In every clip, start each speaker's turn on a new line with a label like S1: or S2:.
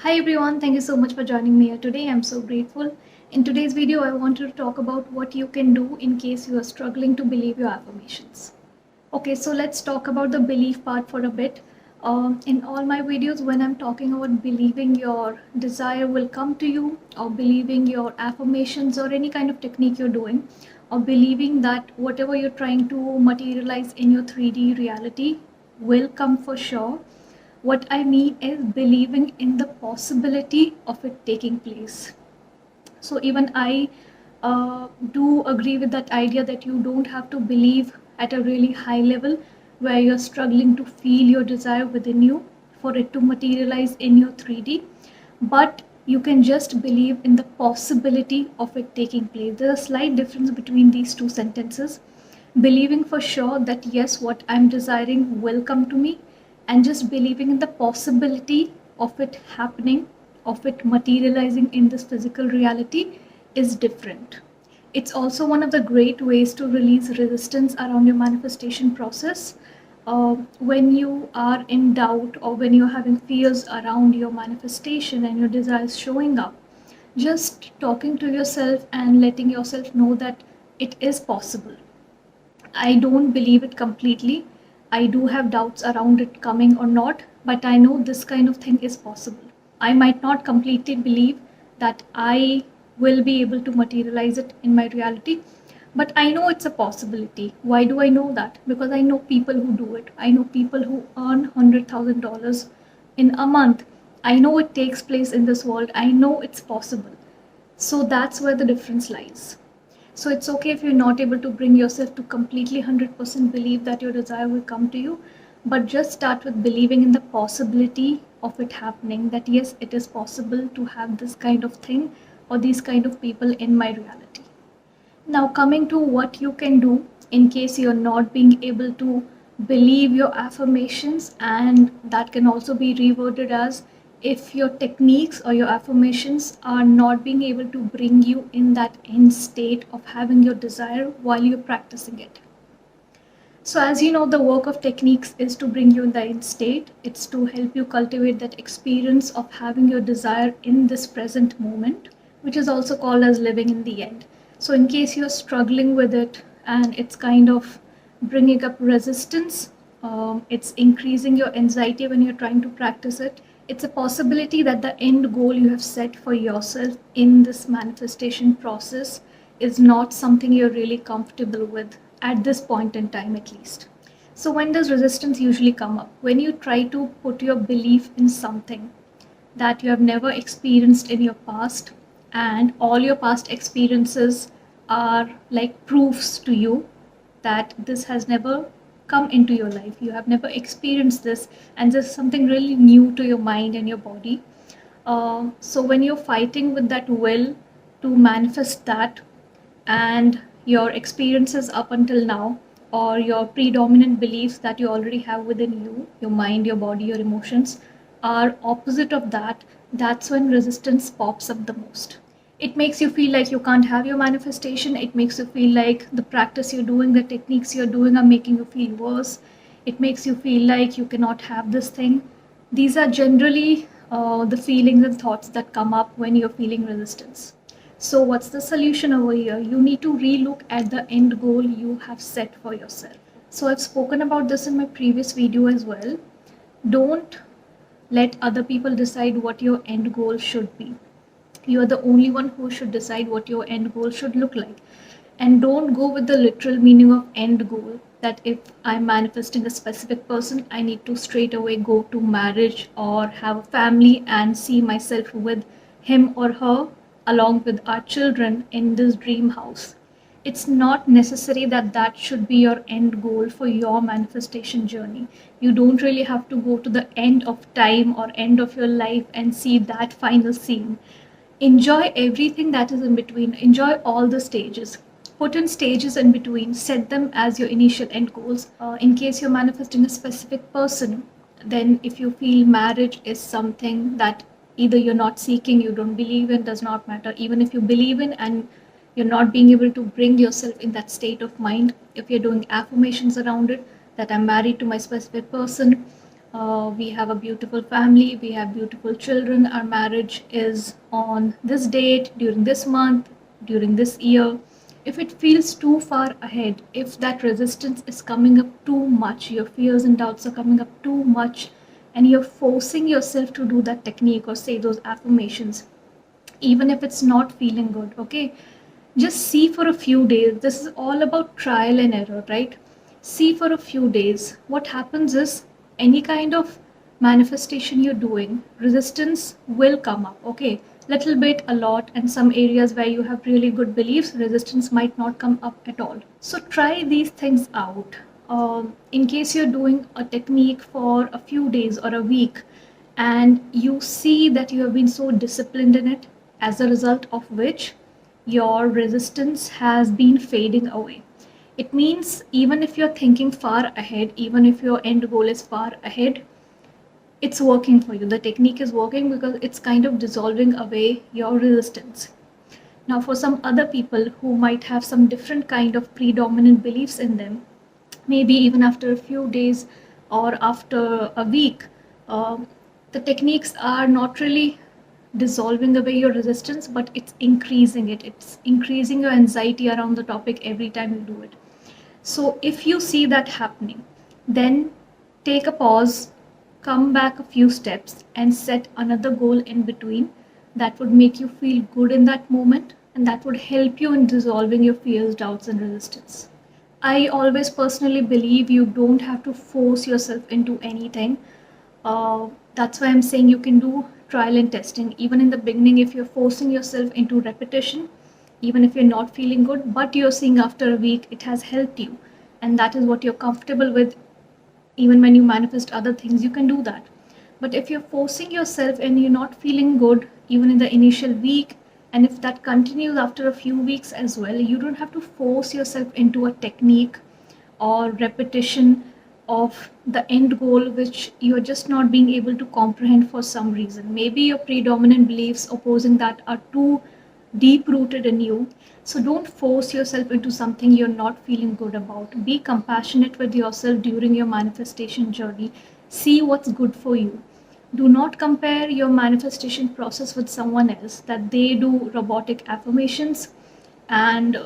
S1: Hi everyone, thank you so much for joining me here today. I'm so grateful. In today's video, I wanted to talk about what you can do in case you are struggling to believe your affirmations. Okay, so let's talk about the belief part for a bit. In all my videos, when I'm talking about believing your desire will come to you, or believing your affirmations, or any kind of technique you're doing, or believing that whatever you're trying to materialize in your 3D reality will come for sure, what I mean is believing in the possibility of it taking place. So even I do agree with that idea that you don't have to believe at a really high level where you're struggling to feel your desire within you for it to materialize in your 3D, but you can just believe in the possibility of it taking place. There's a slight difference between these two sentences. Believing for sure that yes, what I'm desiring will come to me, and just believing in the possibility of it happening, of it materializing in this physical reality is different. It's also one of the great ways to release resistance around your manifestation process. When you are in doubt or when you're having fears around your manifestation and your desires showing up, just talking to yourself and letting yourself know that it is possible. I don't believe it completely. I do have doubts around it coming or not, but I know this kind of thing is possible. I might not completely believe that I will be able to materialize it in my reality, but I know it's a possibility. Why do I know that? Because I know people who do it. I know people who earn $100,000 in a month. I know it takes place in this world. I know it's possible. So that's where the difference lies. So it's okay if you're not able to bring yourself to completely 100% believe that your desire will come to you, but just start with believing in the possibility of it happening, that yes, it is possible to have this kind of thing or these kind of people in my reality. Now, coming to what you can do in case you're not being able to believe your affirmations, and that can also be reworded as if your techniques or your affirmations are not being able to bring you in that end state of having your desire while you're practicing it. So, as you know, the work of techniques is to bring you in the end state. It's to help you cultivate that experience of having your desire in this present moment, which is also called as living in the end. So, in case you're struggling with it and it's kind of bringing up resistance, it's increasing your anxiety when you're trying to practice it. It's a possibility that the end goal you have set for yourself in this manifestation process is not something you're really comfortable with at this point in time, at least. So, when does resistance usually come up? When you try to put your belief in something that you have never experienced in your past, and all your past experiences are like proofs to you that this has never come into your life. You have never experienced this, and this is something really new to your mind and your body. So, when you're fighting with that will to manifest that, and your experiences up until now, or your predominant beliefs that you already have within you, your mind, your body, your emotions, are opposite of that, that's when resistance pops up the most. It makes you feel like you can't have your manifestation. It makes you feel like the practice you're doing, the techniques you're doing are making you feel worse. It makes you feel like you cannot have this thing. These are generally the feelings and thoughts that come up when you're feeling resistance. So, what's the solution over here? You need to relook at the end goal you have set for yourself. So, I've spoken about this in my previous video as well. Don't let other people decide what your end goal should be. You are the only one who should decide what your end goal should look like. And don't go with the literal meaning of end goal, that if I'm manifesting a specific person, I need to straight away go to marriage or have a family and see myself with him or her along with our children in this dream house. It's not necessary that that should be your end goal for your manifestation journey. You don't really have to go to the end of time or end of your life and see that final scene. Enjoy everything that is in between. Enjoy all the stages. Put in stages in between. Set them as your initial end goals. In case you're manifesting a specific person, then if you feel marriage is something that either you're not seeking, you don't believe in, does not matter. Even if you believe in and you're not being able to bring yourself in that state of mind, if you're doing affirmations around it, that I'm married to my specific person, we have a beautiful family, we have beautiful children, our marriage is on this date, during this month, during this year. If it feels too far ahead, if that resistance is coming up too much, your fears and doubts are coming up too much, and you're forcing yourself to do that technique or say those affirmations, even if it's not feeling good, okay? Just see for a few days. This is all about trial and error, right? See for a few days. What happens is any kind of manifestation you're doing, resistance will come up, okay? Little bit, a lot, and some areas where you have really good beliefs, resistance might not come up at all. So try these things out. In case you're doing a technique for a few days or a week, and you see that you have been so disciplined in it, as a result of which your resistance has been fading away. It means even if you're thinking far ahead, even if your end goal is far ahead, it's working for you. The technique is working because it's kind of dissolving away your resistance. Now, for some other people who might have some different kind of predominant beliefs in them, maybe even after a few days or after a week, um, the techniques are not really dissolving away your resistance, but it's increasing it. It's increasing your anxiety around the topic every time you do it. So if you see that happening, then take a pause, come back a few steps, and set another goal in between that would make you feel good in that moment, and that would help you in dissolving your fears, doubts, and resistance. I always personally believe you don't have to force yourself into anything. That's why I'm saying you can do trial and testing. Even in the beginning, if you're forcing yourself into repetition, even if you're not feeling good, but you're seeing after a week it has helped you, and that is what you're comfortable with, even when you manifest other things, you can do that. But if you're forcing yourself and you're not feeling good, even in the initial week, and if that continues after a few weeks as well, you don't have to force yourself into a technique or repetition of the end goal which you're just not being able to comprehend for some reason. Maybe your predominant beliefs opposing that are too deep rooted in you. So don't force yourself into something you're not feeling good about. Be compassionate with yourself during your manifestation journey. See what's good for you. Do not compare your manifestation process with someone else, that they do robotic affirmations and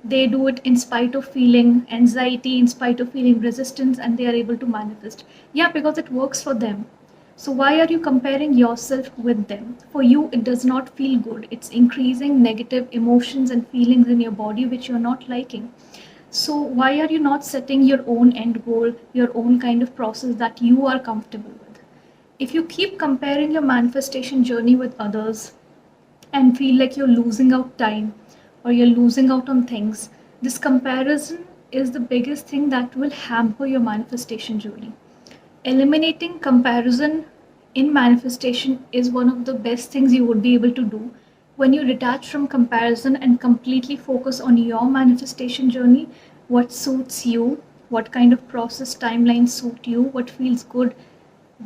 S1: they do it in spite of feeling anxiety, in spite of feeling resistance, and they are able to manifest. Yeah, because it works for them. So why are you comparing yourself with them? For you, it does not feel good. It's increasing negative emotions and feelings in your body which you're not liking. So why are you not setting your own end goal, your own kind of process that you are comfortable with? If you keep comparing your manifestation journey with others and feel like you're losing out time or you're losing out on things, this comparison is the biggest thing that will hamper your manifestation journey. Eliminating comparison in manifestation is one of the best things you would be able to do. When you detach from comparison and completely focus on your manifestation journey, what suits you, what kind of process timeline suit you, what feels good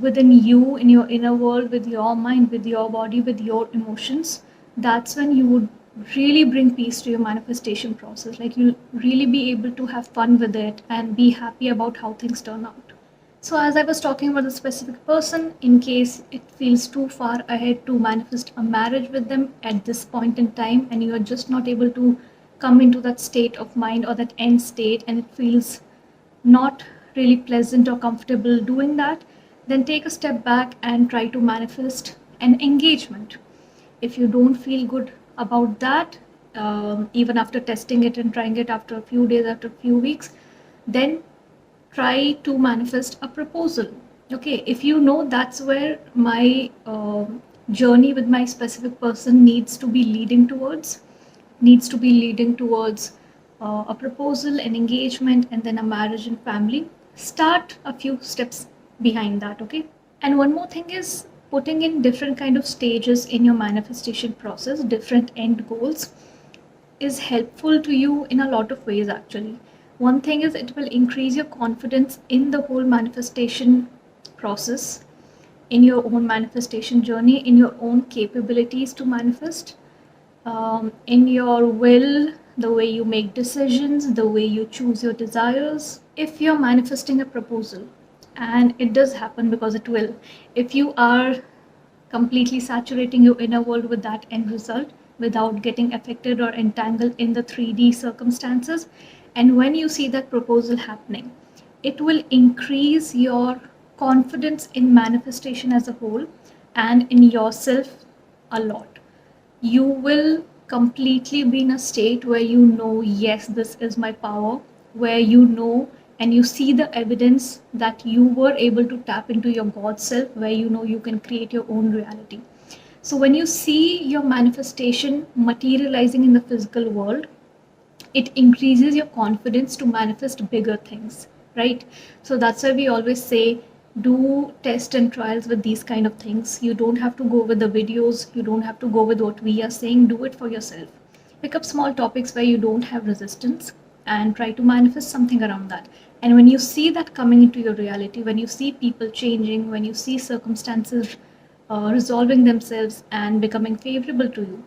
S1: within you, in your inner world, with your mind, with your body, with your emotions, that's when you would really bring peace to your manifestation process. Like you'll really be able to have fun with it and be happy about how things turn out. So as I was talking about the specific person, in case it feels too far ahead to manifest a marriage with them at this point in time, and you are just not able to come into that state of mind or that end state, and it feels not really pleasant or comfortable doing that, then take a step back and try to manifest an engagement. If you don't feel good about that, even after testing it and trying it after a few days, after a few weeks, then try to manifest a proposal. Okay, if you know that's where my journey with my specific person needs to be leading towards a proposal, an engagement, and then a marriage and family. Start a few steps behind that, okay? And one more thing is putting in different kind of stages in your manifestation process, different end goals, is helpful to you in a lot of ways actually. One thing is it will increase your confidence in the whole manifestation process, in your own manifestation journey, in your own capabilities to manifest, in your will, the way you make decisions, the way you choose your desires. If you're manifesting a proposal And it does happen because it will. If you are completely saturating your inner world with that end result without getting affected or entangled in the 3D circumstances, and when you see that proposal happening, it will increase your confidence in manifestation as a whole and in yourself a lot. You will completely be in a state where you know, yes, this is my power, where you know and you see the evidence that you were able to tap into your God self, where you know you can create your own reality. So when you see your manifestation materializing in the physical world, it increases your confidence to manifest bigger things, right? So that's why we always say, do test and trials with these kind of things. You don't have to go with the videos, you don't have to go with what we are saying. Do it for yourself. Pick up small topics where you don't have resistance and try to manifest something around that. And when you see that coming into your reality, when you see people changing, when you see circumstances resolving themselves and becoming favorable to you,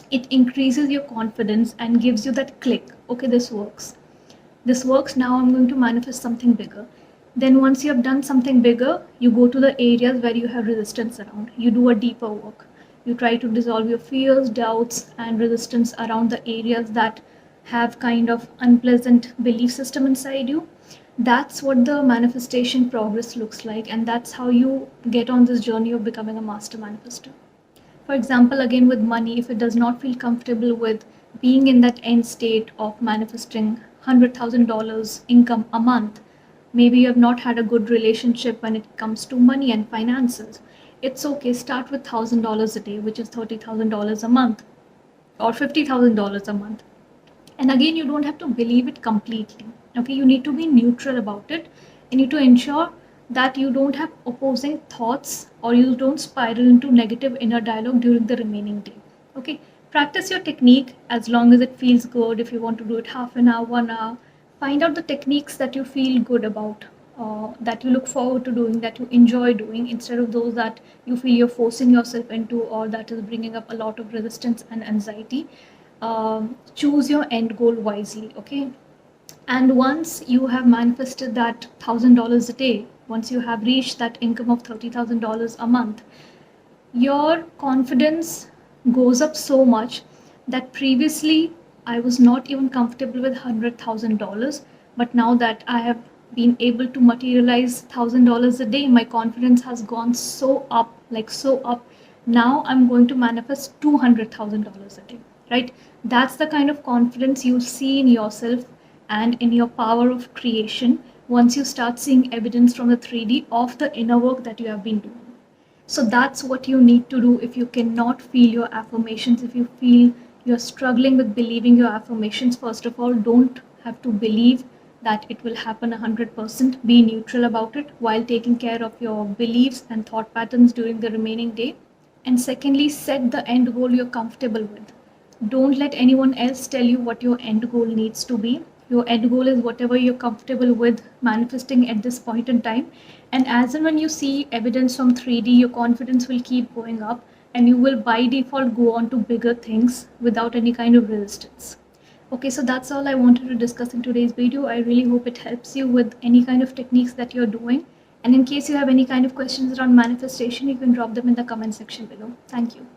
S1: it increases your confidence and gives you that click. Okay, this works. This works. Now I'm going to manifest something bigger. Then once you have done something bigger, you go to the areas where you have resistance around. You do a deeper work. You try to dissolve your fears, doubts, and resistance around the areas that have kind of unpleasant belief system inside you. That's what the manifestation progress looks like, and that's how you get on this journey of becoming a master manifestor. For example, again with money, if it does not feel comfortable with being in that end state of manifesting $100,000 income a month, maybe you have not had a good relationship when it comes to money and finances. It's okay, start with $1,000 a day, which is $30,000 a month, or $50,000 a month. And again, you don't have to believe it completely. Okay, you need to be neutral about it. You need to ensure that you don't have opposing thoughts or you don't spiral into negative inner dialogue during the remaining day. Okay, practice your technique as long as it feels good. If you want to do it half an hour, 1 hour, find out the techniques that you feel good about, that you look forward to doing, that you enjoy doing, instead of those that you feel you're forcing yourself into or that is bringing up a lot of resistance and anxiety. Choose your end goal wisely. Okay, and once you have manifested that $1,000 a day, once you have reached that income of $30,000 a month, your confidence goes up so much that previously I was not even comfortable with $100,000, but now that I have been able to materialize $1,000 a day, my confidence has gone so up, like so up. Now I'm going to manifest $200,000 a day, right? That's the kind of confidence you see in yourself and in your power of creation once you start seeing evidence from the 3D of the inner work that you have been doing. So that's what you need to do. If you cannot feel your affirmations, if you feel you're struggling with believing your affirmations, first of all, don't have to believe that it will happen 100%. Be neutral about it while taking care of your beliefs and thought patterns during the remaining day. And secondly, set the end goal you're comfortable with. Don't let anyone else tell you what your end goal needs to be. Your end goal is whatever you're comfortable with manifesting at this point in time. And as and when you see evidence from 3D, your confidence will keep going up and you will by default go on to bigger things without any kind of resistance. Okay, so that's all I wanted to discuss in today's video. I really hope it helps you with any kind of techniques that you're doing. And in case you have any kind of questions around manifestation, you can drop them in the comment section below. Thank you.